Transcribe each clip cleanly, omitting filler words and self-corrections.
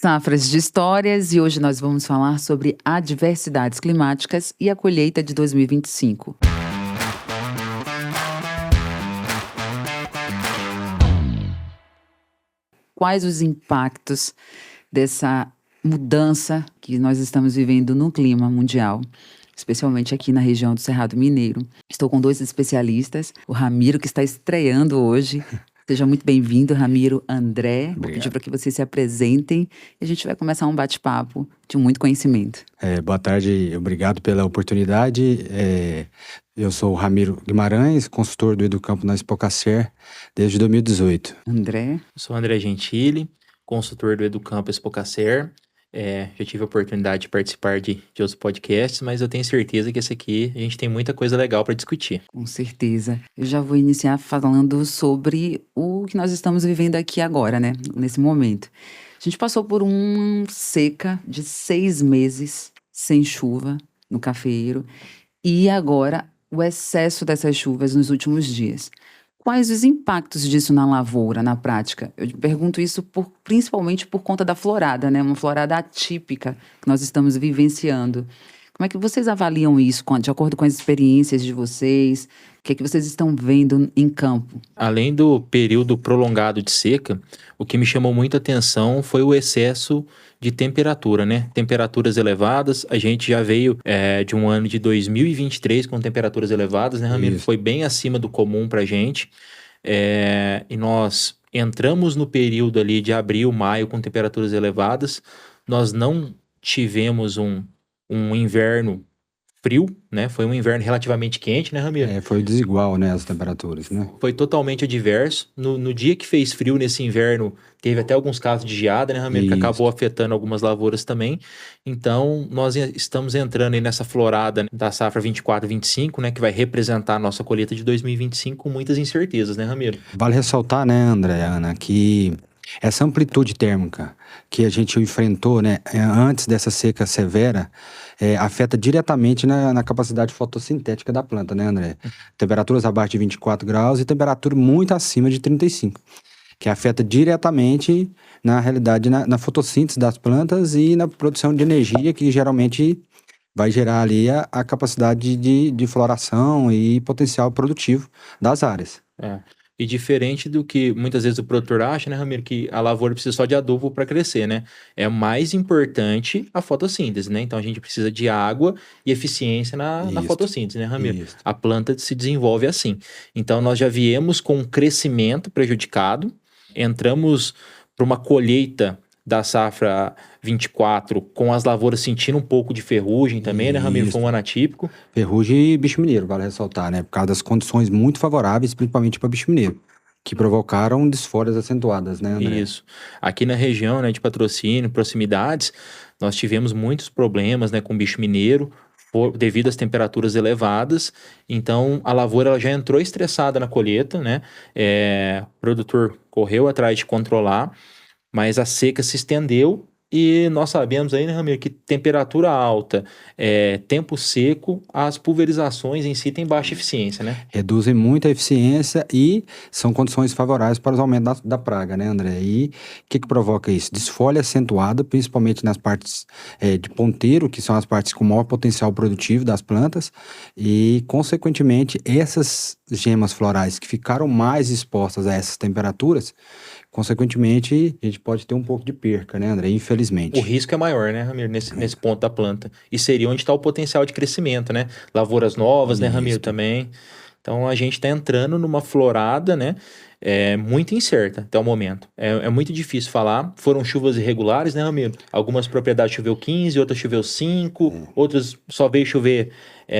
Safras de Histórias, e hoje nós vamos falar sobre adversidades climáticas e a colheita de 2025. Quais os impactos dessa mudança que nós estamos vivendo no clima mundial, especialmente aqui na região do Cerrado Mineiro? Estou com dois especialistas, o Ramiro, que está estreando hoje. Seja muito bem-vindo, Ramiro. André, Obrigado. vou pedir para que vocês se apresentem e a gente vai começar um bate-papo de muito conhecimento. Boa tarde, obrigado pela oportunidade. Eu sou o Ramiro Guimarães, consultor do Educampo na Expocacer desde 2018. André. Eu sou o André Gentili, consultor do Educampo Expocacer. Já tive a oportunidade de participar de outros podcasts, mas eu tenho certeza que esse aqui a gente tem muita coisa legal para discutir. Com certeza. Eu já vou iniciar falando sobre o que nós estamos vivendo aqui agora, né? Nesse momento. A gente passou por uma seca de 6 meses sem chuva no Cafeiro e agora o excesso dessas chuvas nos últimos dias. Quais os impactos disso na lavoura, na prática? Eu pergunto isso principalmente por conta da florada, né? Uma florada atípica que nós estamos vivenciando. Como é que vocês avaliam isso, de acordo com as experiências de vocês? O que é que vocês estão vendo em campo? Além do período prolongado de seca, o que me chamou muita atenção foi o excesso de temperatura, né? Temperaturas elevadas. A gente já veio de um ano de 2023 com temperaturas elevadas, né, Ramiro? Isso. Foi bem acima do comum pra gente. E nós entramos no período ali de abril, maio com temperaturas elevadas. Nós não tivemos um inverno frio, né? Foi um inverno relativamente quente, né, Ramiro? Foi desigual, né, as temperaturas, né? Foi totalmente adverso. No dia que fez frio nesse inverno, teve até alguns casos de geada, né, Ramiro? Que Isso. acabou afetando algumas lavouras também. Então, nós estamos entrando aí nessa florada da safra 24-25, né? Que vai representar a nossa colheita de 2025 com muitas incertezas, né, Ramiro? Vale ressaltar, né, André, Ana, que essa amplitude térmica que a gente enfrentou, né, antes dessa seca severa, afeta diretamente na capacidade fotossintética da planta, né, André? Temperaturas abaixo de 24 graus e temperatura muito acima de 35, que afeta diretamente, na realidade, na fotossíntese das plantas e na produção de energia, que geralmente vai gerar ali a capacidade de floração e potencial produtivo das áreas. E diferente do que muitas vezes o produtor acha, né, Ramiro, que a lavoura precisa só de adubo para crescer, né? É mais importante a fotossíntese, né? Então a gente precisa de água e eficiência na Isso. fotossíntese, né, Ramiro? Isso. A planta se desenvolve assim. Então nós já viemos com um crescimento prejudicado, entramos para uma colheita da safra 24 com as lavouras sentindo um pouco de ferrugem também, né, Ramiro? Isso. Foi um ano atípico. Ferrugem e bicho mineiro, vale ressaltar, né? Por causa das condições muito favoráveis, principalmente para bicho mineiro, que provocaram desfolhas acentuadas, né, André? Isso. Aqui na região, né, de patrocínio, proximidades, nós tivemos muitos problemas, né, com bicho mineiro, devido às temperaturas elevadas. Então, a lavoura ela já entrou estressada na colheita, né? O produtor correu atrás de controlar, mas a seca se estendeu e nós sabemos aí, né, Ramiro, que temperatura alta, tempo seco, as pulverizações em si têm baixa eficiência, né? Reduzem muito a eficiência e são condições favoráveis para os aumentos da praga, né, André? E o que provoca isso? Desfolha acentuada, principalmente nas partes de ponteiro, que são as partes com maior potencial produtivo das plantas, e, consequentemente, essas gemas florais que ficaram mais expostas a essas temperaturas, consequentemente, a gente pode ter um pouco de perca, né, André? Infelizmente. O risco é maior, né, Ramiro, nesse ponto da planta. E seria onde está o potencial de crescimento, né? Lavouras novas, né, Ramiro, Isso. também. Então, a gente está entrando numa florada, né? Muito incerta até o momento. É muito difícil falar. Foram chuvas irregulares, né, Ramiro? Algumas propriedades choveu 15, outras choveu 5, outras só veio chover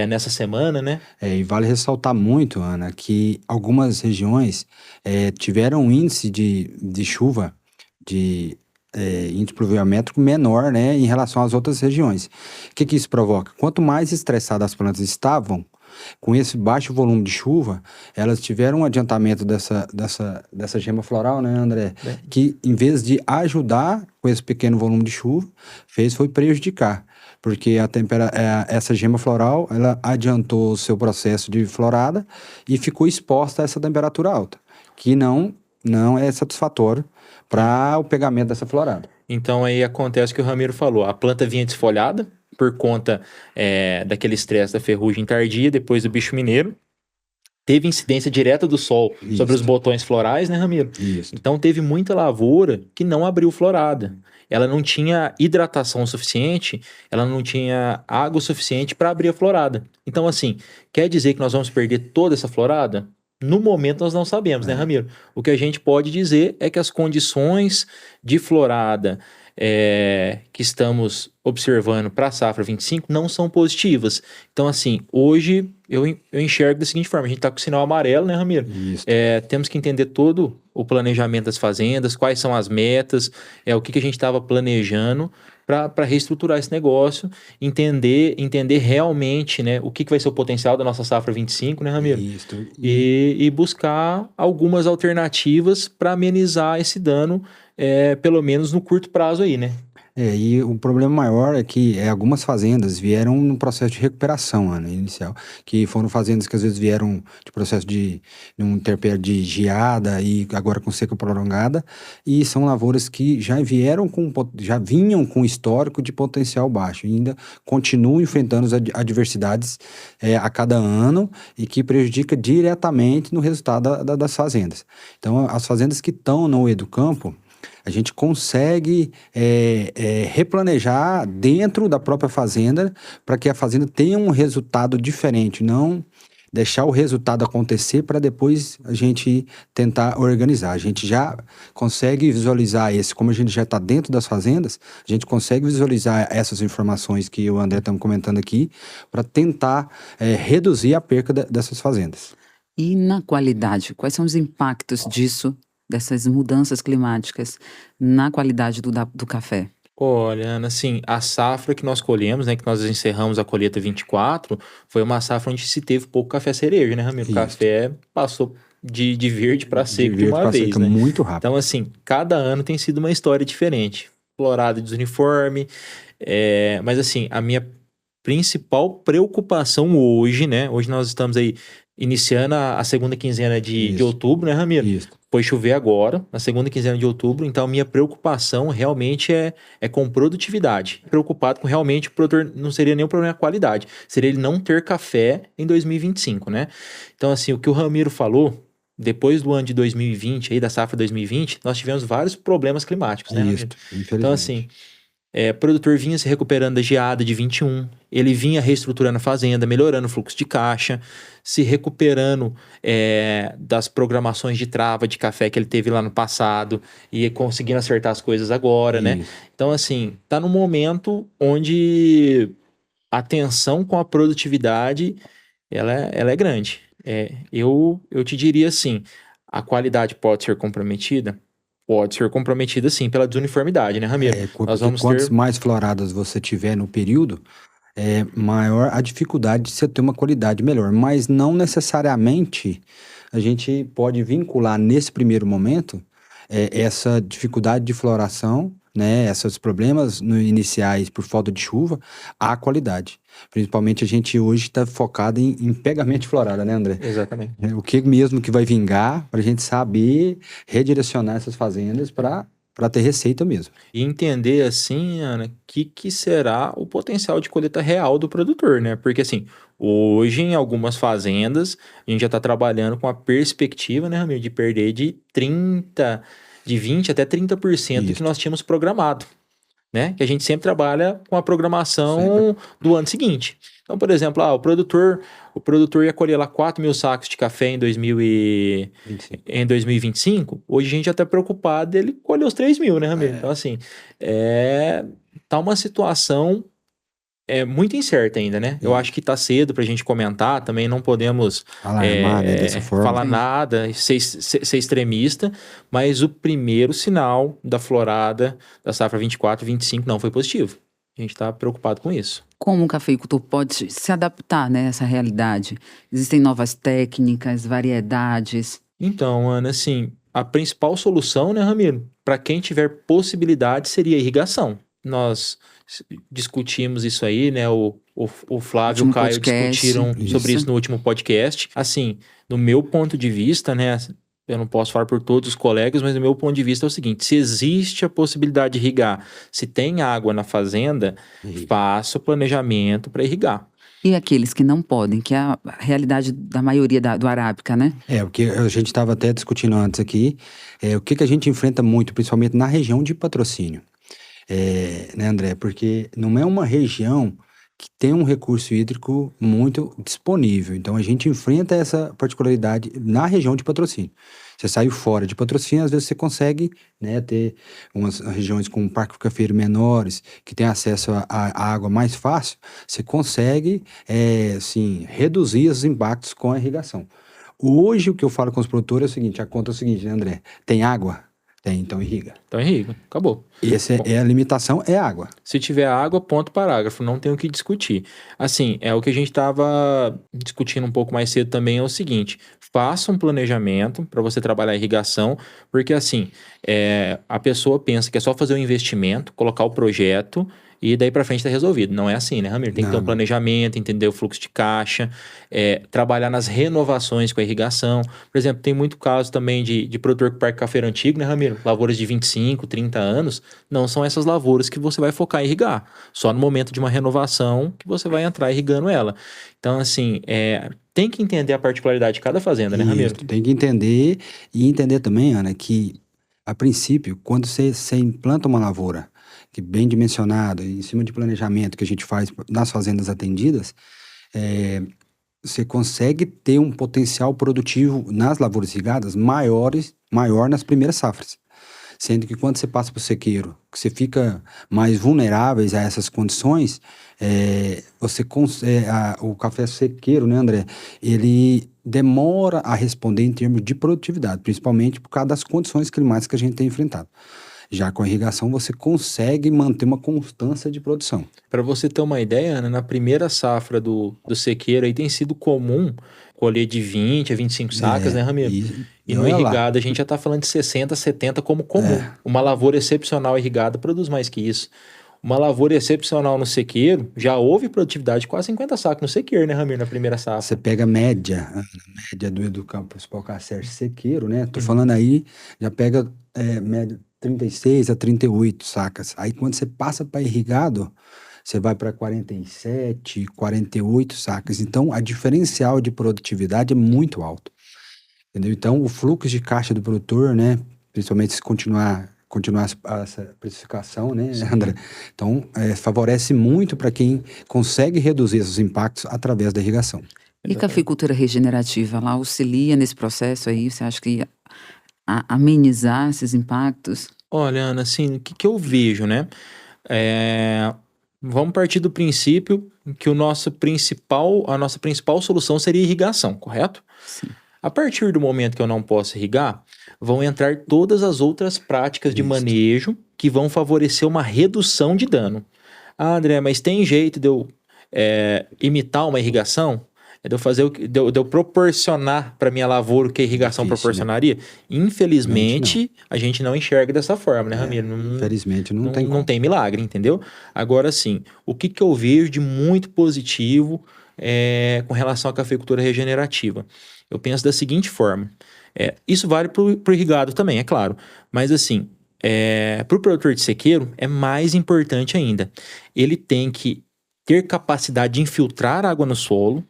nessa semana, né? E vale ressaltar muito, Ana, que algumas regiões tiveram um índice de chuva, índice pluviométrico menor, né, em relação às outras regiões. O que isso provoca? Quanto mais estressadas as plantas estavam, com esse baixo volume de chuva, elas tiveram um adiantamento dessa gema floral, né, André? Que, em vez de ajudar com esse pequeno volume de chuva, foi prejudicar. Porque essa gema floral, ela adiantou o seu processo de florada e ficou exposta a essa temperatura alta, que não não é satisfatório para o pegamento dessa florada. Então aí acontece o que o Ramiro falou, a planta vinha desfolhada por conta daquele estresse da ferrugem tardia, depois do bicho mineiro. Teve incidência direta do sol sobre os botões florais, né, Ramiro? Isso. Então teve muita lavoura que não abriu florada. Ela não tinha hidratação suficiente, ela não tinha água suficiente para abrir a florada. Então, assim, quer dizer que nós vamos perder toda essa florada? No momento nós não sabemos, né, Ramiro? O que a gente pode dizer é que as condições de florada que estamos observando para a safra 25 não são positivas. Então, assim, hoje eu enxergo da seguinte forma: a gente está com o sinal amarelo, né, Ramiro? Isso. Temos que entender todo o planejamento das fazendas, quais são as metas, o que a gente estava planejando para reestruturar esse negócio, entender realmente, né, o que vai ser o potencial da nossa safra 25, né, Ramiro? Isso. E buscar algumas alternativas para amenizar esse dano, pelo menos no curto prazo aí, né? E o problema maior é que algumas fazendas vieram num processo de recuperação, né, inicial, que foram fazendas que às vezes vieram de processo de um interpério de geada e agora com seca prolongada, e são lavouras que já vinham com histórico de potencial baixo, e ainda continuam enfrentando as adversidades a cada ano e que prejudica diretamente no resultado das fazendas. Então, as fazendas que estão no Educampo, a gente consegue replanejar dentro da própria fazenda para que a fazenda tenha um resultado diferente, não deixar o resultado acontecer para depois a gente tentar organizar. A gente já consegue visualizar como a gente já está dentro das fazendas, a gente consegue visualizar essas informações que o André está comentando aqui para tentar reduzir a perca dessas fazendas. E na qualidade, quais são os impactos disso, dessas mudanças climáticas, na qualidade do café? Olha, Ana, assim, a safra que nós colhemos, né, que nós encerramos a colheita 24, foi uma safra onde se teve pouco café cereja, né, Ramiro? O café passou de verde para seco de uma vez, né? Muito rápido. Então, assim, cada ano tem sido uma história diferente. Florada desuniforme, mas assim, a minha principal preocupação hoje, né? Hoje nós estamos aí iniciando a segunda quinzena de outubro, né, Ramiro? Isso. Foi chover agora, na segunda quinzena de outubro, então minha preocupação realmente é com produtividade. Preocupado com realmente o produtor, não seria nem o problema da qualidade, seria ele não ter café em 2025, né? Então, assim, o que o Ramiro falou, depois do ano de 2020, aí da safra 2020, nós tivemos vários problemas climáticos, né, Ramiro? Então, assim, o produtor vinha se recuperando da geada de 21, ele vinha reestruturando a fazenda, melhorando o fluxo de caixa, se recuperando das programações de trava de café que ele teve lá no passado e conseguindo acertar as coisas agora, né? Então, assim, tá num momento onde a tensão com a produtividade, ela é grande. Eu te diria assim, a qualidade pode ser comprometida? Pode ser comprometida, sim, pela desuniformidade, né, Ramiro? Quantas mais floradas você tiver no período, maior a dificuldade de você ter uma qualidade melhor. Mas não necessariamente a gente pode vincular nesse primeiro momento essa dificuldade de floração, né, esses problemas iniciais por falta de chuva, à qualidade. Principalmente a gente hoje está focado em pegamento de florada, né, André? Exatamente. O que mesmo que vai vingar para a gente saber redirecionar essas fazendas para ter receita mesmo. E entender, assim, Ana, que será o potencial de colheita real do produtor, né? Porque, assim, hoje em algumas fazendas, a gente já está trabalhando com a perspectiva, né, Ramiro, de perder de 20% até 30% que nós tínhamos programado, né? Que a gente sempre trabalha com a programação do ano seguinte. Então, por exemplo, o produtor ia colher lá 4 mil sacos de café em 2025. Hoje a gente já está preocupado dele colher os 3 mil, né, Ramiro? Então, assim, tá uma situação muito incerta ainda, né? Eu acho que tá cedo pra gente comentar, também não podemos alarmar, né, dessa forma. falar nada, ser extremista, mas o primeiro sinal da florada da safra 24, 25 não foi positivo. A gente tá preocupado com isso. Como o cafeicultor pode se adaptar, né, a essa realidade? Existem novas técnicas, variedades? Então, Ana, assim, a principal solução, né, Ramiro, para quem tiver possibilidade seria a irrigação. Nós discutimos isso aí, né? O Flávio e o Caio discutiram sobre isso no último podcast. Assim, no meu ponto de vista, né? eu não posso falar por todos os colegas, mas o meu ponto de vista é o seguinte: se existe a possibilidade de irrigar, se tem água na fazenda, faça o planejamento para irrigar. E aqueles que não podem, que é a realidade da maioria do Arábica, né? O que a gente estava até discutindo antes aqui, o que a gente enfrenta muito, principalmente na região de patrocínio, né, André? Porque não é uma região que tem um recurso hídrico muito disponível. Então, a gente enfrenta essa particularidade na região de patrocínio. Você saiu fora de patrocínio, às vezes você consegue, né, ter umas regiões com parque cafeiro menores, que tem acesso à água mais fácil, você consegue, assim, reduzir os impactos com a irrigação. Hoje, o que eu falo com os produtores é o seguinte, a conta é o seguinte, né, André? Tem água? Tem, então irriga. Então irriga, acabou. Essa é a limitação, é água. Se tiver água, ponto parágrafo, não tem o que discutir. Assim, é o que a gente estava discutindo um pouco mais cedo também, é o seguinte: faça um planejamento para você trabalhar a irrigação, porque assim, a pessoa pensa que é só fazer um investimento, colocar o projeto e daí para frente tá resolvido. Não é assim, né, Ramiro? Tem que ter um planejamento, entender o fluxo de caixa, trabalhar nas renovações com a irrigação. Por exemplo, tem muito caso também de produtor com parque cafeiro antigo, né, Ramiro? Lavouras de 25, 30 anos, não são essas lavouras que você vai focar em irrigar. Só no momento de uma renovação que você vai entrar irrigando ela. Então, assim, tem que entender a particularidade de cada fazenda, né, Ramiro? Isso, tem que entender e entender também, Ana, que a princípio, quando você implanta uma lavoura que bem dimensionada, em cima de planejamento que a gente faz nas fazendas atendidas, você consegue ter um potencial produtivo nas lavouras irrigadas maior nas primeiras safras. Sendo que quando você passa para o sequeiro, que você fica mais vulneráveis a essas condições, o café sequeiro, né, André? Ele demora a responder em termos de produtividade, principalmente por causa das condições climáticas que a gente tem enfrentado. Já com a irrigação, você consegue manter uma constância de produção. Para você ter uma ideia, Ana, na primeira safra do sequeiro aí tem sido comum colher de 20 a 25 sacas, né, Ramiro? E no irrigado a gente já está falando de 60, 70 como comum. Uma lavoura excepcional irrigada produz mais que isso. Uma lavoura excepcional no sequeiro, já houve produtividade de quase 50 sacos no sequeiro, né, Ramiro, na primeira safra. Você pega a média do Educampo Principal Cacer sequeiro, né? Tô falando aí, já pega média 36 a 38 sacas. Aí quando você passa para irrigado, você vai para 47, 48 sacas. Então, a diferencial de produtividade é muito alto. Entendeu? Então, o fluxo de caixa do produtor, né? Principalmente se continuar essa precificação, né, André? Então, favorece muito para quem consegue reduzir esses impactos através da irrigação. E cafeicultura regenerativa, ela auxilia nesse processo aí? Você acha que ia amenizar esses impactos? Olha, Ana, assim, o que eu vejo, né? Vamos partir do princípio que a nossa principal solução seria irrigação, correto? Sim. A partir do momento que eu não posso irrigar, vão entrar todas as outras práticas de manejo que vão favorecer uma redução de dano. Ah, André, mas tem jeito de eu imitar uma irrigação? De eu proporcionar para minha lavoura o que a irrigação proporcionaria? Né? Infelizmente, a gente não enxerga dessa forma, né, Ramiro? Infelizmente, não tem como. Não tem milagre, entendeu? Agora, sim, o que eu vejo de muito positivo com relação à cafeicultura regenerativa? Eu penso da seguinte forma, isso vale para o irrigado também, é claro, mas assim, para o produtor de sequeiro é mais importante ainda. Ele tem que ter capacidade de infiltrar água no solo,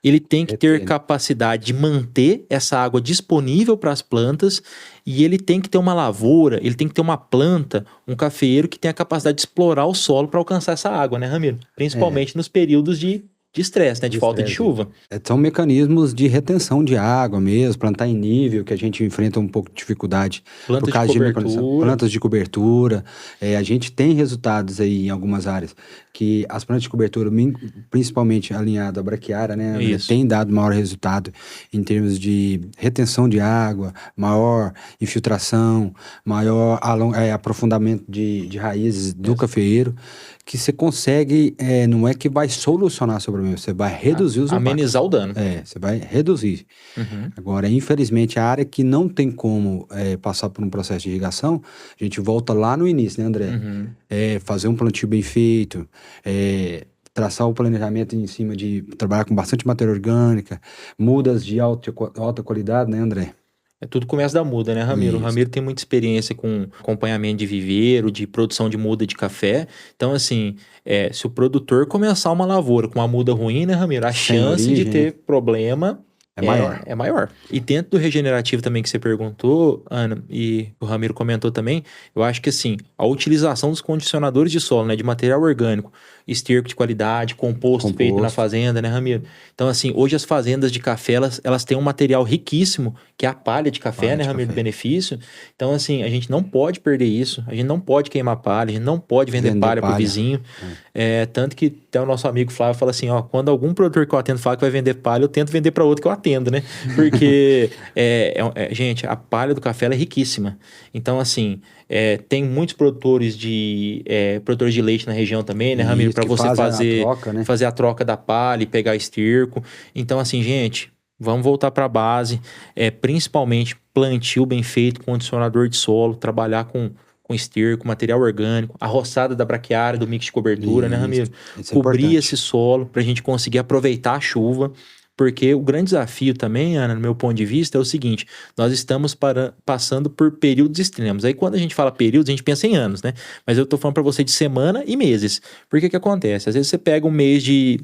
ele tem que ter capacidade de manter essa água disponível para as plantas e ele tem que ter uma lavoura, ele tem que ter uma planta, um cafeeiro que tenha a capacidade de explorar o solo para alcançar essa água, né, Ramiro? Principalmente nos períodos de estresse, né? De falta de chuva. São mecanismos de retenção de água mesmo, plantar em nível, que a gente enfrenta um pouco de dificuldade. Plantas de cobertura. Plantas de cobertura. A gente tem resultados aí em algumas áreas, que as plantas de cobertura, principalmente alinhada à braquiária, né? Tem dado maior resultado em termos de retenção de água, maior infiltração, maior aprofundamento de raízes do cafeeiro, que você consegue, não é que vai solucionar o problema, você vai reduzir os impactos. Amenizar o dano. Você vai reduzir. Agora, infelizmente, a área que não tem como passar por um processo de irrigação, a gente volta lá no início, né, André? Fazer um plantio bem feito, traçar o planejamento em cima de trabalhar com bastante matéria orgânica, mudas de alta qualidade, né, André? Tudo começa da muda, né, Ramiro? O Isso. Ramiro tem muita experiência com acompanhamento de viveiro, de produção de muda de café. Então, assim, se o produtor começar uma lavoura com uma muda ruim, né, Ramiro? A Sem chance de origem, ter problema é maior. é maior. E dentro do regenerativo também que você perguntou, Ana, e o Ramiro comentou também, eu acho que, assim, a utilização dos condicionadores de solo, né, de material orgânico, esterco de qualidade, composto feito na fazenda, né, Ramiro? Então, assim, hoje as fazendas de café, elas têm um material riquíssimo, que é a palha de café, né, Ramiro, do benefício. Então, assim, a gente não pode perder isso, a gente não pode queimar palha, a gente não pode vender palha pro vizinho. Tanto que até o nosso amigo Flávio fala assim, ó, quando algum produtor que eu atendo fala que vai vender palha, eu tento vender para outro que eu atendo, né? Porque, gente, a palha do café ela é riquíssima. Então, assim, tem muitos produtores de leite na região também, né, Ramiro? Para você fazer a troca da palha e pegar esterco. Então, assim, gente, vamos voltar para a base. Principalmente plantio bem feito, condicionador de solo, trabalhar com esterco, material orgânico, a roçada da braquiária, do mix de cobertura, né, Ramiro? Cobrir esse solo para a gente conseguir aproveitar a chuva. Porque o grande desafio também, Ana, no meu ponto de vista, é o seguinte: nós estamos passando por períodos extremos. Aí quando a gente fala períodos, a gente pensa em anos, né? Mas eu tô falando para você de semana e meses. Porque que acontece? Às vezes você pega um mês de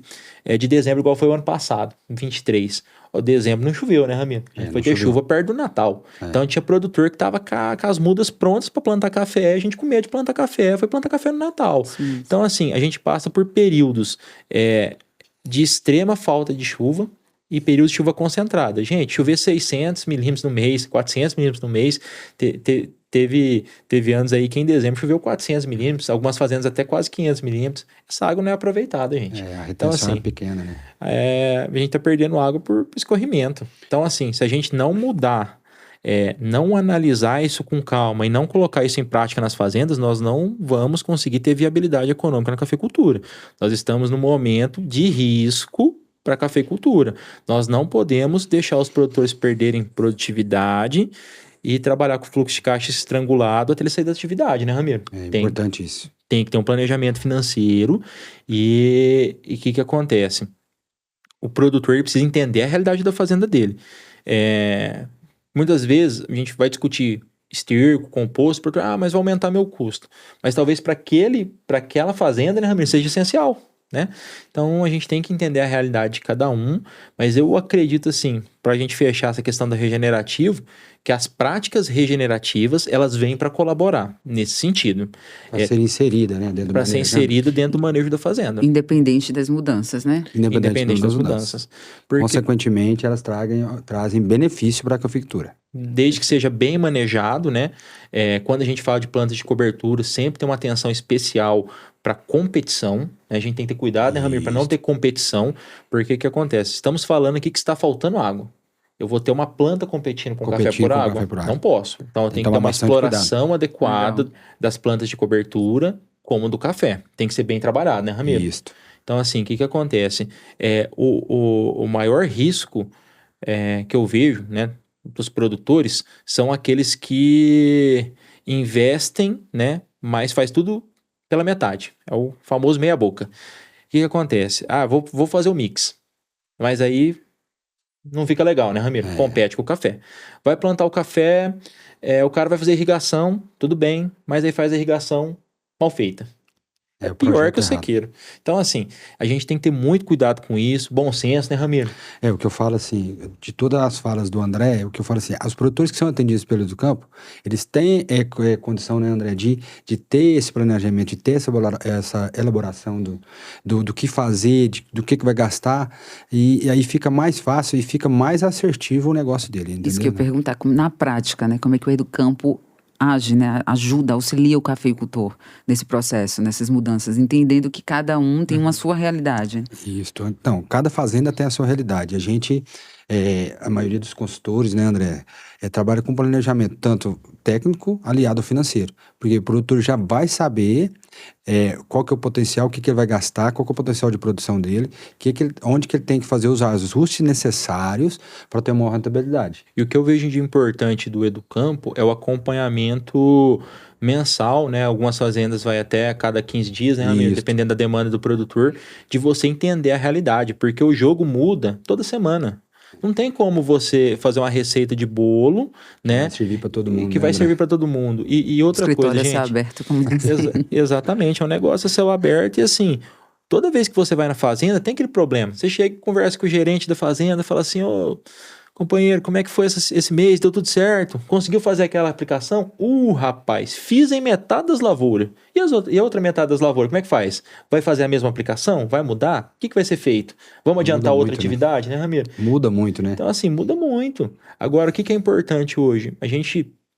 dezembro, igual foi o ano passado, 23. O dezembro não choveu, né, Ramiro? A gente foi ter chuva perto do Natal. Então tinha produtor que tava com as mudas prontas para plantar café, a gente com medo de plantar café, foi plantar café no Natal. Sim. Então, assim, a gente passa por períodos de extrema falta de chuva e períodos de chuva concentrada. Gente, chover 600 milímetros no mês, 400 milímetros no mês, teve anos aí que em dezembro choveu 400 milímetros, algumas fazendas até quase 500 milímetros. Essa água não é aproveitada, gente. A retenção então, assim, é pequena, né? A gente tá perdendo água por escorrimento. Então, assim, se a gente não mudar, não analisar isso com calma e não colocar isso em prática nas fazendas, nós não vamos conseguir ter viabilidade econômica na cafeicultura. Nós estamos num momento de risco para a cafeicultura. Nós não podemos deixar os produtores perderem produtividade e trabalhar com fluxo de caixa estrangulado até ele sair da atividade, né, Ramiro? Importante isso. Tem que ter um planejamento financeiro e o que acontece? O produtor ele precisa entender a realidade da fazenda dele. Muitas vezes a gente vai discutir esterco, composto, produtor, mas vai aumentar meu custo. Mas talvez para aquela fazenda, né, Ramiro, seja essencial. Né? Então a gente tem que entender a realidade de cada um, mas eu acredito assim, para a gente fechar essa questão do regenerativo, que as práticas regenerativas elas vêm para colaborar nesse sentido. Para ser inserida, né? Para ser inserida dentro do manejo da fazenda. Independente das mudanças, né? Independente das mudanças. Porque, consequentemente, elas trazem benefício para a cafeicultura. Desde que seja bem manejado, né? Quando a gente fala de plantas de cobertura, sempre tem uma atenção especial para competição, né? A gente tem que ter cuidado, né, Ramiro, para não ter competição, porque o que acontece? Estamos falando aqui que está faltando água. Eu vou ter uma planta competindo com café por água? Não posso. Então eu tenho que ter uma exploração adequada das plantas de cobertura, como do café. Tem que ser bem trabalhado, né, Ramiro? Isso. Então, assim, o que acontece? O maior risco que eu vejo, né, dos produtores são aqueles que investem, né, mas faz tudo pela metade. É o famoso meia boca. O que acontece? Vou fazer o mix. Mas aí não fica legal, né, Ramiro? Compete com o café. Vai plantar o café, o cara vai fazer irrigação, tudo bem, mas aí faz a irrigação mal feita. É pior que o sequeiro. Então, assim, a gente tem que ter muito cuidado com isso, bom senso, né, Ramiro? O que eu falo assim, de todas as falas do André, o que eu falo assim, os produtores que são atendidos pelo do campo, eles têm condição, né, André, de ter esse planejamento, de ter essa elaboração do que fazer, do que vai gastar, e aí fica mais fácil e fica mais assertivo o negócio dele, entendeu? Isso que eu ia perguntar, na prática, né, como é que o Educampo age, né, ajuda, auxilia o cafeicultor nesse processo, nessas mudanças, entendendo que cada um tem uma sua realidade. Isso, então, cada fazenda tem a sua realidade. A gente, a maioria dos consultores, né, André, trabalha com planejamento, tanto técnico aliado ao financeiro, porque o produtor já vai saber qual que é o potencial, o que ele vai gastar, qual que é o potencial de produção dele, onde que ele tem que fazer os ajustes necessários para ter uma maior rentabilidade. E o que eu vejo de importante do Educampo é o acompanhamento mensal, né? Algumas fazendas vai até a cada 15 dias, né, amigo? Dependendo da demanda do produtor, de você entender a realidade, porque o jogo muda toda semana. Não tem como você fazer uma receita de bolo, né? Vai servir para todo mundo. Que vai servir para todo mundo. E outra Escritório coisa, é ser gente. aberto, como dizer. Exatamente, é um negócio a céu aberto e assim, toda vez que você vai na fazenda, tem aquele problema. Você chega e conversa com o gerente da fazenda, fala assim, ô, companheiro, como é que foi esse mês? Deu tudo certo? Conseguiu fazer aquela aplicação? Rapaz, fiz em metade das lavouras. E a outra metade das lavouras, como é que faz? Vai fazer a mesma aplicação? Vai mudar? O que vai ser feito? Vamos adiantar outra atividade, né, Ramiro? Muda muito, né? Então, assim, muda muito. Agora, o que é importante hoje?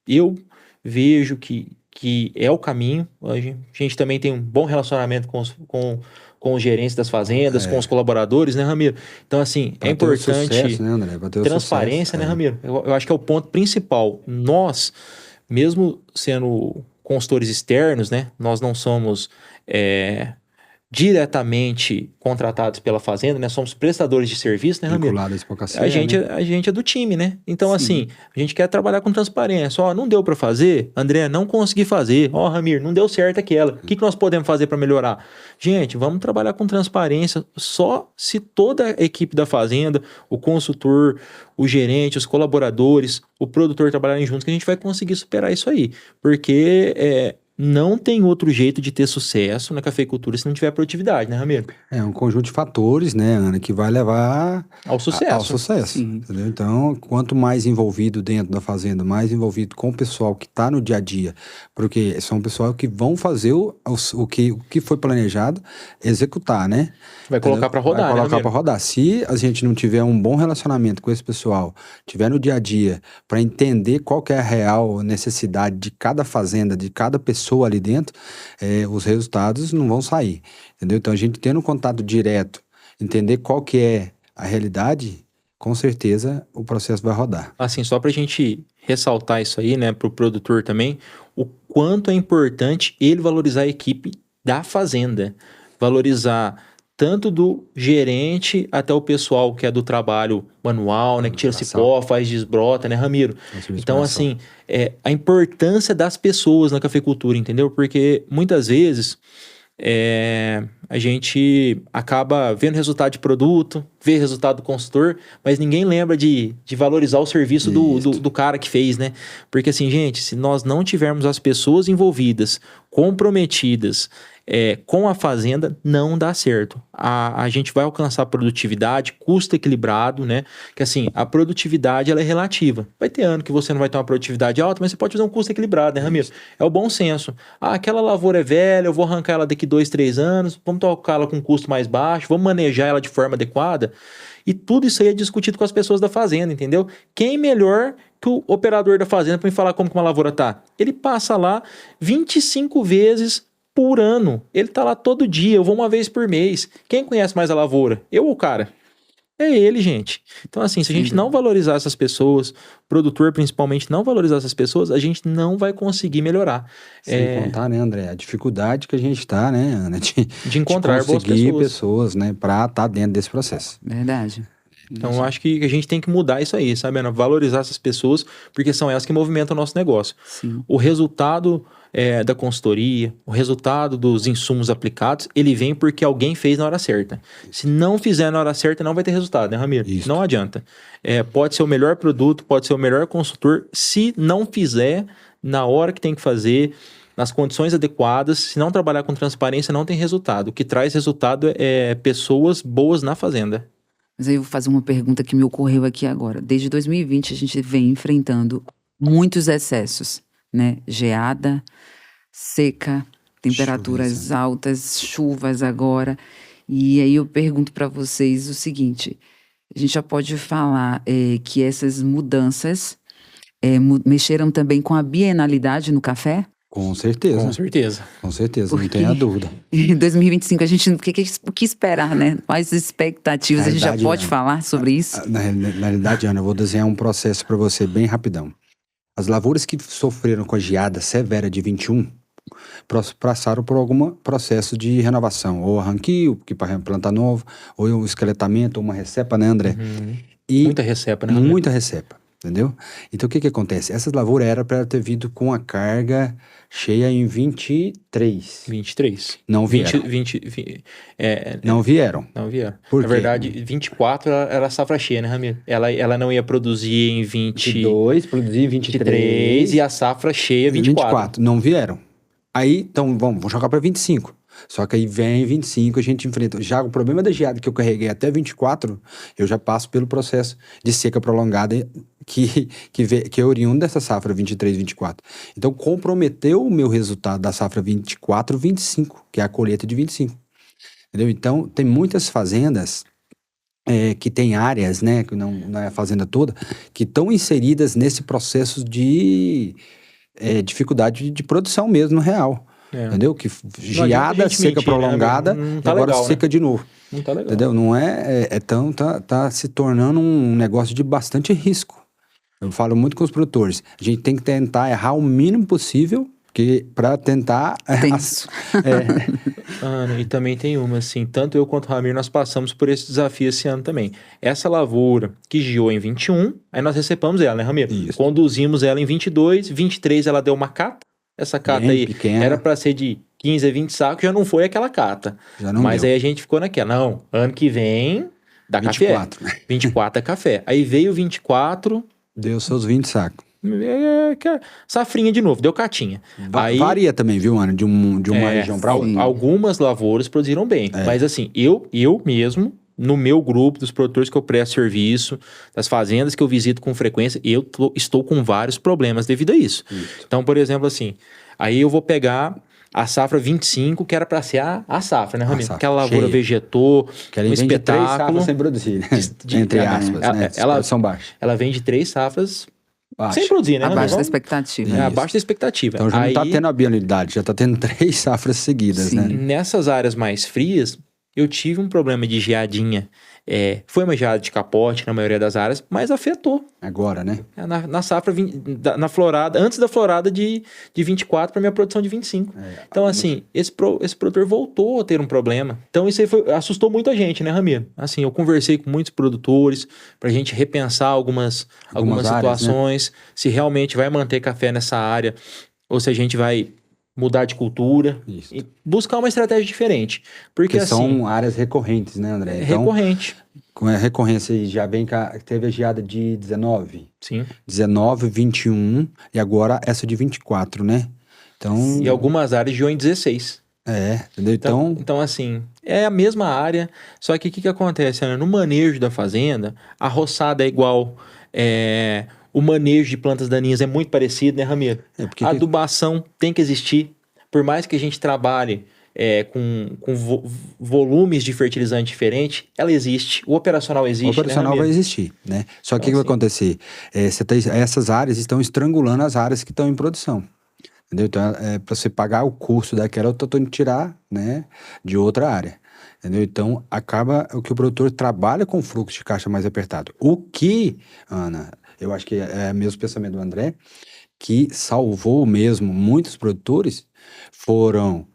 Eu vejo que é o caminho. A gente também tem um bom relacionamento com os gerentes das fazendas, com os colaboradores, né, Ramiro? Então, assim, Pra é ter o importante sucesso, né, André? Pra ter o transparência, sucesso, né, Ramiro? Eu acho que é o ponto principal. Nós, mesmo sendo consultores externos, né, nós não somos diretamente contratados pela fazenda, né? Somos prestadores de serviço, né, Ramiro? vinculado à exportação, A gente é do time, né? Então, assim, a gente quer trabalhar com transparência. Ó, não deu para fazer, André, não consegui fazer. Ó, Ramiro, não deu certo aquela. O que nós podemos fazer para melhorar? Gente, vamos trabalhar com transparência só se toda a equipe da fazenda, o consultor, o gerente, os colaboradores, o produtor trabalharem juntos, que a gente vai conseguir superar isso aí. Porque não tem outro jeito de ter sucesso na cafeicultura se não tiver produtividade, né, Ramiro? É um conjunto de fatores, né, Ana, que vai levar ao sucesso. Ao sucesso, entendeu? Então, quanto mais envolvido dentro da fazenda, mais envolvido com o pessoal que está no dia a dia, porque são o pessoal que vão fazer o que foi planejado, executar, né? Vai colocar para rodar, vai colocar né, para rodar. Se a gente não tiver um bom relacionamento com esse pessoal, tiver no dia a dia, para entender qual que é a real necessidade de cada fazenda, de cada pessoa ali dentro, os resultados não vão sair, entendeu? Então, a gente tendo contato direto, entender qual que é a realidade, com certeza o processo vai rodar. Assim, só para a gente ressaltar isso aí, né, para o produtor também, o quanto é importante ele valorizar a equipe da fazenda, valorizar tanto do gerente até o pessoal que é do trabalho manual, né, que tira cipó, faz desbrota, né, Ramiro? Então, assim, a importância das pessoas na cafeicultura, entendeu? Porque muitas vezes a gente acaba vendo resultado de produto, vê resultado do consultor, mas ninguém lembra de valorizar o serviço do cara que fez, né? Porque assim, gente, se nós não tivermos as pessoas envolvidas, comprometidas com a fazenda, não dá certo. A gente vai alcançar produtividade, custo equilibrado, né? Que assim, a produtividade ela é relativa. Vai ter ano que você não vai ter uma produtividade alta, mas você pode fazer um custo equilibrado, né, Ramiro? É o bom senso. Aquela lavoura é velha, eu vou arrancar ela daqui 2, 3 anos, vamos tocar ela com um custo mais baixo, vamos manejar ela de forma adequada. E tudo isso aí é discutido com as pessoas da fazenda, entendeu? Quem melhor que o operador da fazenda para me falar como que uma lavoura tá? Ele passa lá 25 vezes por ano. Ele tá lá todo dia, eu vou uma vez por mês. Quem conhece mais a lavoura? Eu ou o cara? É ele, gente. Então, assim, se a gente não valorizar essas pessoas, produtor principalmente não valorizar essas pessoas, a gente não vai conseguir melhorar. Sem contar, né, André, a dificuldade que a gente tá, né, Ana, de encontrar boas pessoas, né, para estar dentro desse processo. Verdade. Então, eu acho que a gente tem que mudar isso aí, sabe, Ana? Valorizar essas pessoas, porque são elas que movimentam o nosso negócio. Sim. O resultado da consultoria, o resultado dos insumos aplicados, ele vem porque alguém fez na hora certa. Se não fizer na hora certa, não vai ter resultado, né, Ramiro? Isso. Não adianta. Pode ser o melhor produto, pode ser o melhor consultor, se não fizer na hora que tem que fazer, nas condições adequadas, se não trabalhar com transparência, não tem resultado. O que traz resultado é pessoas boas na fazenda. Mas aí eu vou fazer uma pergunta que me ocorreu aqui agora. Desde 2020 a gente vem enfrentando muitos excessos, né? Geada, seca, temperaturas altas, chuvas agora. E aí eu pergunto para vocês o seguinte: a gente já pode falar que essas mudanças mexeram também com a bienalidade no café? Com certeza. Com certeza. Com certeza, Porque não tenha dúvida. Em 2025 a gente o que esperar, né? Quais expectativas? A gente já pode falar sobre isso? Na realidade, Ana, eu vou desenhar um processo para você bem rapidão. As lavouras que sofreram com a geada severa de 21 passaram por algum processo de renovação, ou arranquio, que para plantar novo, ou um esqueletamento, ou uma recepa, né, André? Uhum. E muita recepa, né, Ramiro? muita recepa. entendeu? Então, o que acontece? Essas lavouras eram para ter vindo com a carga cheia em 23. 23. Não vieram. 20, Não vieram. não vieram. Por Na quê? verdade, 24 era a safra cheia, né, Ramiro? Ela não ia produzir em 22, produzir 23 23 e a safra cheia 24. Não vieram. Aí, então, vamos jogar para 25. Só que aí vem 25, a gente enfrenta. Já o problema da geada que eu carreguei até 24, eu já passo pelo processo de seca prolongada que é oriundo dessa safra 23, 24. Então, comprometeu o meu resultado da safra 24, 25, que é a colheita de 25. Entendeu? Então, tem muitas fazendas que tem áreas, né, que não é a fazenda toda, que estão inseridas nesse processo de dificuldade de produção mesmo, real. Entendeu? Que Não adianta a geada, gente seca mentir, né, prolongada, Ramiro? Não e tá agora legal, seca de novo. Não tá legal. Entendeu? Não tá se tornando um negócio de bastante risco. Eu falo muito com os produtores. A gente tem que tentar errar o mínimo possível, para tentar... Tenso. Ana, e também tem uma, assim, tanto eu quanto o Ramiro, nós passamos por esse desafio esse ano também. Essa lavoura que giou em 21, aí nós recepamos ela, né, Ramiro? Isso. Conduzimos ela em 22, 23 ela deu uma cata. Essa cata Bem aí pequena. era para ser de 15 a 20 sacos, já não foi aquela cata. Já não Mas deu. aí a gente ficou naquela, não, ano que vem dá 24. café. 24 é café. Aí veio 24, Deu seus 20 sacos. safrinha de novo, deu catinha. Aí, Varia também, viu, Ana? De uma região para outra. algumas lavouras produziram bem. Mas assim, eu mesmo, no meu grupo dos produtores que eu presto serviço, das fazendas que eu visito com frequência, estou com vários problemas devido a isso. Então, por exemplo, assim, aí eu vou pegar a safra 25, que era para ser a safra, né, Ramiro? safra, Aquela lavoura cheia. vegetou, Que ela um vem de 3 espetáculo. safras sem produzir, né? Entre aspas, né? Produção baixa. Ela vem de 3 safras Baixa. sem produzir, né, Ramiro? Abaixo da Vamos- expectativa. Isso. abaixo da expectativa. Então já não tá Aí, tendo a bianualidade, já tá tendo 3 safras seguidas, Sim. né? nessas áreas mais frias, eu tive um problema de geadinha. Foi uma geada de capote na maioria das áreas, mas afetou. Agora, né? Na safra, na florada, antes da florada de 24 para minha produção de 25. Então, assim, esse produtor voltou a ter um problema. Então, isso aí assustou muito a gente, né, Ramiro? Assim, eu conversei com muitos produtores pra gente repensar algumas Algumas áreas, situações, se realmente vai manter café nessa área, ou se a gente vai mudar de cultura Isso. e buscar uma estratégia diferente. Porque, Porque assim, são áreas recorrentes, né, André? é Então, recorrente. com a recorrência aí, já vem teve a geada de 19, Sim. 19, 21 e agora essa de 24, né? Então, E algumas áreas de em 16. entendeu? Então, assim, é a mesma área, só que o que acontece, Ana? No manejo da fazenda, a roçada é igual, o manejo de plantas daninhas é muito parecido, né, Ramiro? porque A adubação tem que existir, por mais que a gente trabalhe com volumes de fertilizante diferente, ela existe, o operacional existe, o operacional né, vai Ramiro? existir, né? Só que o que Então, vai acontecer? Essas áreas estão estrangulando as áreas que estão em produção. Entendeu? Então, para você pagar o custo daquela, eu tô tentando tirar, né, de outra área. Entendeu? Então, acaba o que o produtor trabalha com fluxo de caixa mais apertado. O que, Ana, eu acho que é o mesmo pensamento do André, que salvou mesmo muitos produtores foram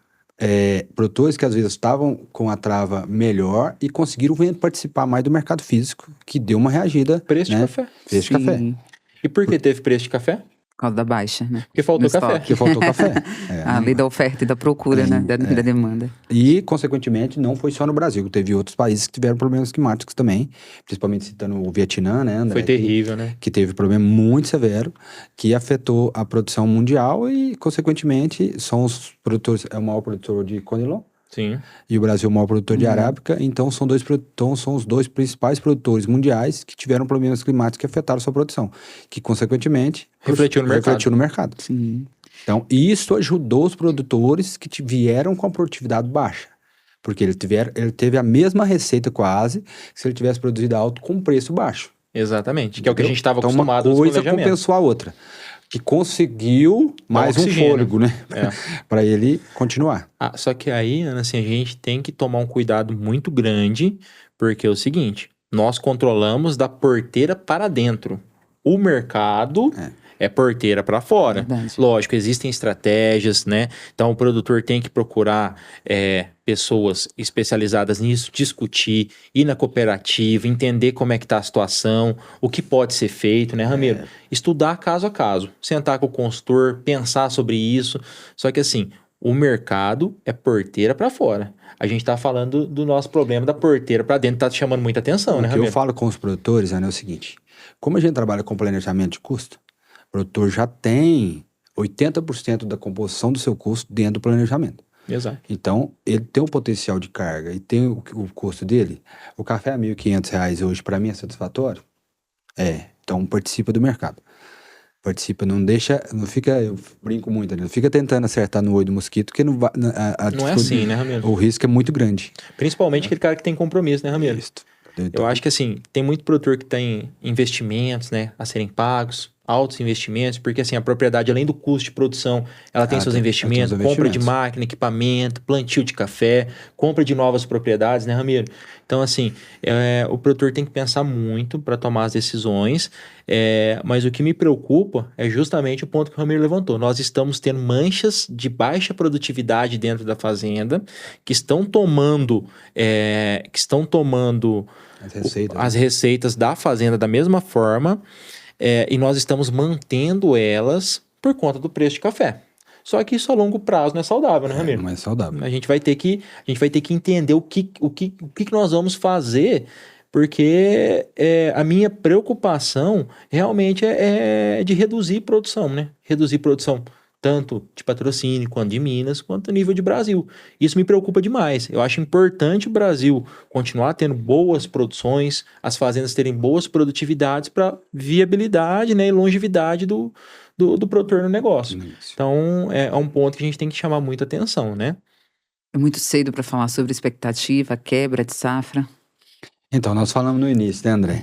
produtores que às vezes estavam com a trava melhor e conseguiram participar mais do mercado físico, que deu uma reagida. Preço de né? café. Preço de café. Sim, E por que teve preço de café? por causa da baixa, né? Porque faltou No café. estoque. Porque faltou café. A lei da oferta e da procura, né? Da demanda. E, consequentemente, não foi só no Brasil. Teve outros países que tiveram problemas climáticos também, principalmente citando o Vietnã, né, André? Foi terrível, né? Que teve problema muito severo, que afetou a produção mundial e, consequentemente, são os produtores, é o maior produtor de conilon, Sim. e o Brasil é o maior produtor de arábica, então são os dois principais produtores mundiais que tiveram problemas climáticos que afetaram a sua produção, que, consequentemente, Refletiu no mercado. Sim. Então, isso ajudou os produtores que vieram com a produtividade baixa. Porque ele teve a mesma receita quase se ele tivesse produzido alto com preço baixo. Exatamente. Que é o que a gente estava Então, acostumado uma nos coisa planejamentos. compensou a outra. Que conseguiu mais um oxigênio. fôlego, né? É. Para ele continuar. Só que aí, Ana, assim, a gente tem que tomar um cuidado muito grande, porque é o seguinte, nós controlamos da porteira para dentro. O mercado é porteira para fora. Verdade. Lógico, existem estratégias, né? Então, o produtor tem que procurar pessoas especializadas nisso, discutir, ir na cooperativa, entender como é que tá a situação, o que pode ser feito, né, Ramiro? Estudar caso a caso, sentar com o consultor, pensar sobre isso. Só que assim, o mercado é porteira para fora. A gente tá falando do nosso problema da porteira para dentro, tá chamando muita atenção, né, O que eu Ramiro? falo com os produtores, Ana, é o seguinte: como a gente trabalha com planejamento de custo, o produtor já tem 80% da composição do seu custo dentro do planejamento. Exato. Então, ele tem o potencial de carga e tem o custo dele. O café a R$ 1.500 hoje, para mim, é satisfatório? Então participa do mercado. Participa, não deixa, não fica, eu brinco muito, né? Não fica tentando acertar no olho do mosquito, porque não vai, Não é assim, né, Ramiro? o risco é muito grande. Principalmente aquele cara que tem compromisso, né, Ramiro? Isso. Eu acho que assim, tem muito produtor que tem investimentos, né, a serem pagos, altos investimentos, porque assim, a propriedade, além do custo de produção, ela tem seus investimentos, tem os compra de investimentos. máquina, equipamento, plantio de café, compra de novas propriedades, né, Ramiro? Então, assim, o produtor tem que pensar muito para tomar as decisões, mas o que me preocupa é justamente o ponto que o Ramiro levantou. Nós estamos tendo manchas de baixa produtividade dentro da fazenda, que estão tomando As receitas, as receitas da fazenda da mesma forma, e nós estamos mantendo elas por conta do preço de café. Só que isso a longo prazo não é saudável, né, Ramiro? não é saudável. A gente vai ter que entender o que nós vamos fazer, porque a minha preocupação realmente é de reduzir produção, né? Reduzir produção tanto de patrocínio, quanto de Minas, quanto a nível de Brasil. Isso me preocupa demais. Eu acho importante o Brasil continuar tendo boas produções, as fazendas terem boas produtividades para viabilidade, né, e longevidade do produtor no negócio. Isso. Então, é um ponto que a gente tem que chamar muita atenção, né? É muito cedo para falar sobre expectativa, quebra de safra. Então, nós falamos no início, né, André?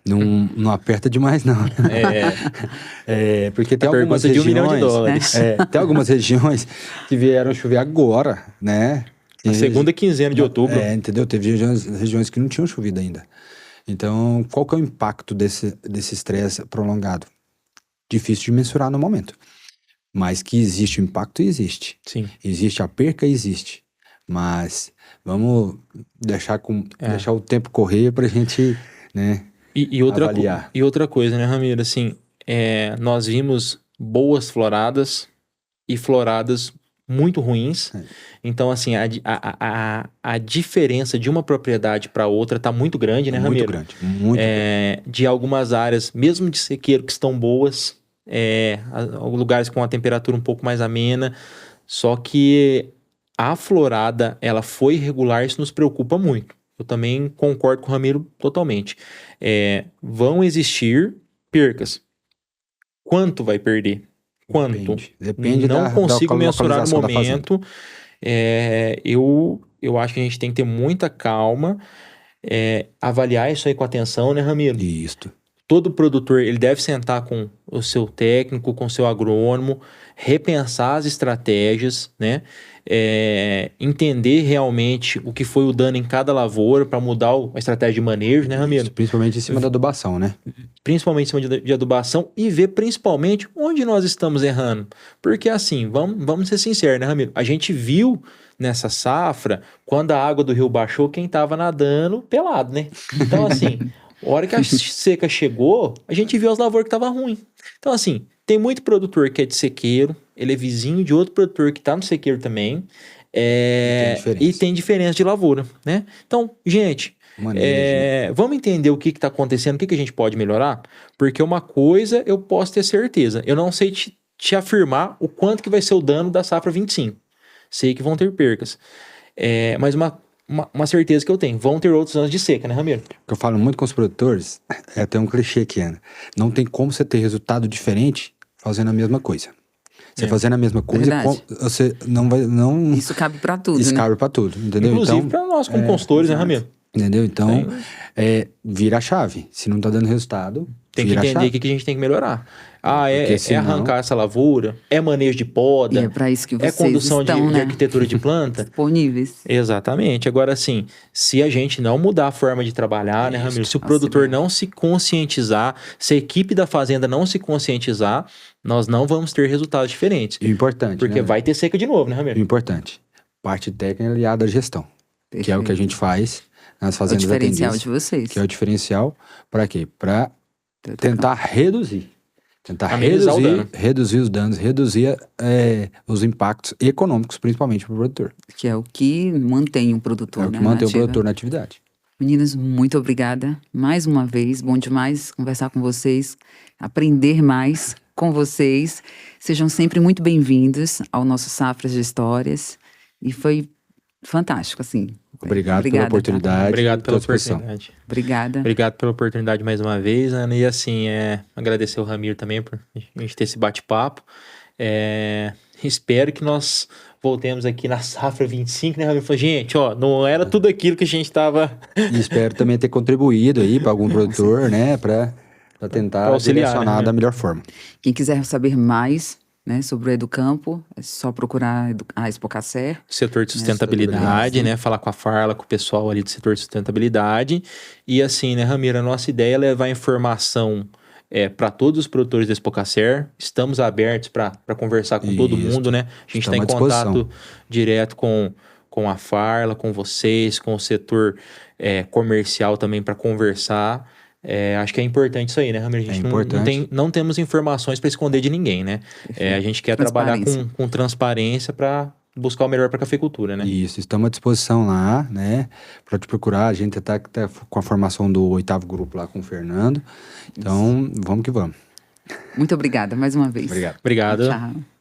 Não aperta demais, não. Porque tem A algumas pergunta de regiões... $1 milhão. Tem algumas regiões que vieram chover agora, né? A segunda quinzena de outubro. Entendeu? Teve regiões que não tinham chovido ainda. Então, qual que é o impacto desse estresse prolongado? Difícil de mensurar no momento. Mas que existe o impacto, existe. Sim. Existe a perca, existe. Mas vamos deixar o tempo correr pra gente, né, E avaliar. outra coisa, né, Ramiro? Assim, nós vimos boas floradas e floradas muito ruins. Então, assim, a diferença de uma propriedade para outra tá muito grande, né, Ramiro? Muito grande, muito grande. De algumas áreas, mesmo de sequeiro, que estão boas, lugares com a temperatura um pouco mais amena, só que a florada, ela foi irregular, isso nos preocupa muito. Eu também concordo com o Ramiro totalmente. Vão existir percas. Quanto vai perder? Quanto? Depende Não da consigo mensurar no localização da fazenda. momento. Eu acho que a gente tem que ter muita calma, avaliar isso aí com atenção, né, Ramiro? Isto. Todo produtor, ele deve sentar com o seu técnico, com o seu agrônomo, repensar as estratégias, né? Entender realmente o que foi o dano em cada lavoura para mudar a estratégia de manejo, né, Ramiro? Isso, principalmente em cima da adubação, né? Principalmente em cima de adubação e ver principalmente onde nós estamos errando. Porque assim, vamos ser sinceros, né, Ramiro? A gente viu nessa safra, quando a água do rio baixou, quem estava nadando pelado, né? Então assim, a hora que a seca chegou, a gente viu as lavouras que estavam ruins. Então assim, tem muito produtor que é de sequeiro, ele é vizinho de outro produtor que está no sequeiro também, e tem diferença de lavoura, né? Então, gente, vamos entender o que está acontecendo, o que a gente pode melhorar, porque uma coisa eu posso ter certeza, eu não sei te afirmar o quanto que vai ser o dano da safra 25, sei que vão ter percas, mas uma certeza que eu tenho, vão ter outros anos de seca, né, Ramiro? O que eu falo muito com os produtores, tem um clichê aqui, Ana. Não tem como você ter resultado diferente fazendo a mesma coisa. Você fazendo a mesma coisa, você não vai... Isso cabe pra tudo, Isso né? cabe pra tudo, entendeu? Inclusive então, pra nós como consultores, né, Ramiro? Entendeu? Então, vira a chave. Se não tá dando resultado, Tem que Vira a entender o chave. que a gente tem que melhorar. É Porque senão- arrancar essa lavoura? É manejo de E poda? é para isso que É vocês condução estão, de né? arquitetura de planta? Disponíveis. Exatamente. Agora, assim, se a gente não mudar a forma de trabalhar, né, Isso. Ramiro? Se o Auxiliar. produtor não se conscientizar, se a equipe da fazenda não se conscientizar, nós não vamos ter resultados diferentes. E o importante, Porque né? vai ter seca de novo, né, O Ramiro? importante, parte técnica aliada à gestão, que é o que a Perfeito. gente faz nas É o fazendas diferencial atendidas. de vocês. Que é o diferencial, para quê? Para tentar reduzir. Tentar Amenizar o dano. reduzir os danos, reduzir os impactos econômicos, principalmente para o produtor. Que é o que mantém o produtor, É o que né, mantém o nativa. produtor na atividade. Meninas, muito obrigada. Mais uma vez, bom demais conversar com vocês, aprender mais com vocês. Sejam sempre muito bem-vindos ao nosso Safras de Histórias. E foi fantástico, assim. Obrigado pela Obrigada, tá? oportunidade. Obrigado pela à disposição. oportunidade. Obrigada. Obrigado pela oportunidade mais uma vez, Ana. E assim, agradecer o Ramiro também por a gente ter esse bate-papo. Espero que nós voltemos aqui na Safra 25, né, Ramiro? Falei, gente, ó, não era tudo aquilo que a gente estava E espero também ter contribuído aí para algum produtor, né? Para tentar Pra auxiliar, direcionar né? da melhor forma. Quem quiser saber mais, né, sobre o Educampo, é só procurar a Expocacer. setor de sustentabilidade, sustentabilidade, né? Falar com a Farla, com o pessoal ali do setor de sustentabilidade. E assim, né, Ramiro, a nossa ideia é levar informação para todos os produtores da Expocacer. Estamos abertos para conversar com todo Isso. mundo, né? A gente está em Estamos à disposição. contato direto com a Farla, com vocês, com o setor comercial também para conversar. Acho que é importante isso aí, né, Ramiro? A gente importante. não temos informações para esconder de ninguém, né? A gente quer trabalhar Transparência. com transparência para buscar o melhor para a cafeicultura, né? Isso, estamos à disposição lá, né? Para te procurar. A gente está com a formação do 8º grupo lá com o Fernando. Então, vamos que vamos. Muito obrigada mais uma vez. Obrigado. Obrigado. Tchau.